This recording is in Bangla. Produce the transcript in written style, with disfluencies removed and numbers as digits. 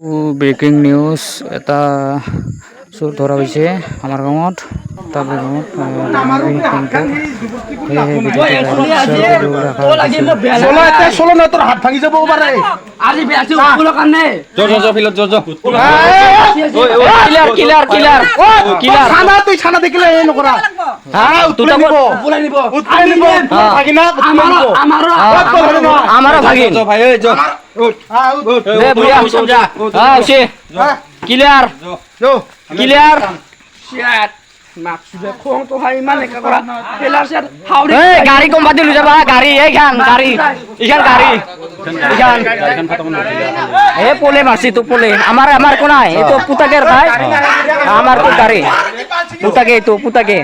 ব্ৰেকিং নিউজ এটা চোৰ ধৰা হৈছে আমাৰ গাঁৱত তাপে গাঁৱত চলো না তোর হাত ভাঙি যাব পারে আজি বেয়াছি উকুলৰ কাৰণে কিলাৰ ছানা তুই ছানা দেখিলে এই নকৰা উতলাই নিব ভাগিনা আমাৰো ভাগিন কিলাৰ খং তো হাই ইমান একা কৰা পেলাৰ সেট হাউৰি গাড়ী কোম্পানী লৈ যাবা গাড়ী এইখান গাড়ী পোলে মারছি তো পোলে আমার কো নাই এই তো পুতাকের ভাই আমার তো গাড়ি পুতাকে